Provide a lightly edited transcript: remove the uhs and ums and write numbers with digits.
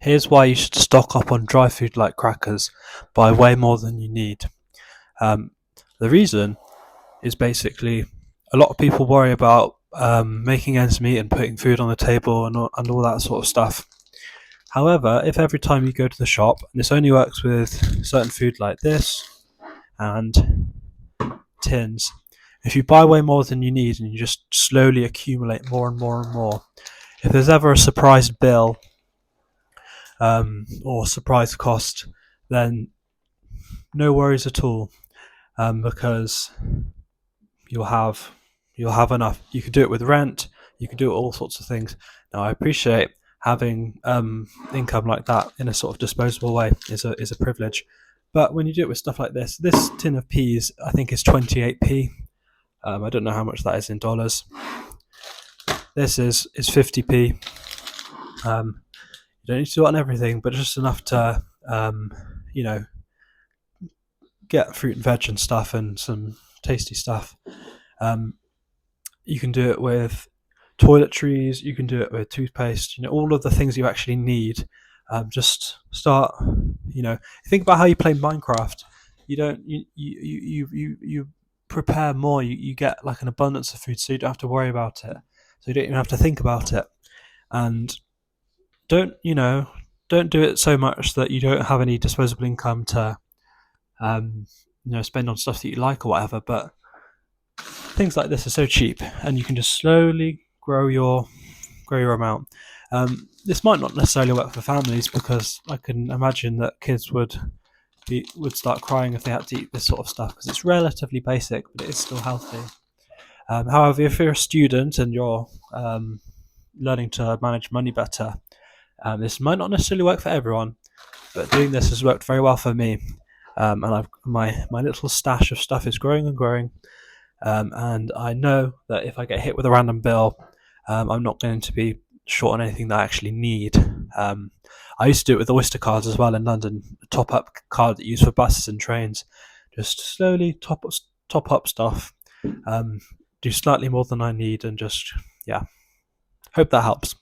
Here's why you should stock up on dry food like crackers. Buy way more than you need. Um, the reason is basically a lot of people worry about making ends meet and putting food on the table and all that sort of stuff. However, if every time you go to the shop, and this only works with certain food like this and tins, if you buy way more than you need and you just slowly accumulate more and more and more, if there's ever a surprise bill or surprise cost, then no worries at all, because you'll have you'll have enough. You can do it with rent. You can do all sorts of things. Now, I appreciate having income like that in a sort of disposable way is a privilege. But when you do it with stuff like this tin of peas I think is 28p. I don't know how much that is in dollars. This is 50p. You don't need to do it on everything, but just enough to you know get fruit and veg and stuff and some tasty stuff. You can do it with toiletries, you can do it with toothpaste, all of the things you actually need. Just start, think about how you play Minecraft. You don't, you prepare more, you get like an abundance of food so you don't have to worry about it. So you don't even have to think about it. And don't, don't do it so much that you don't have any disposable income to, spend on stuff that you like or whatever. But things like this are so cheap, and you can just slowly grow your amount. This might not necessarily work for families because I can imagine that kids would start crying if they had to eat this sort of stuff because it's relatively basic, but it is still healthy. However, if you're a student and you're learning to manage money better, this might not necessarily work for everyone, but doing this has worked very well for me. And my little stash of stuff is growing and growing. And I know that if I get hit with a random bill, I'm not going to be short on anything that I actually need. I used to do it with Oyster cards as well in London, a top-up card that you use for buses and trains. Just slowly top up stuff, do slightly more than I need, and just, yeah. Hope that helps.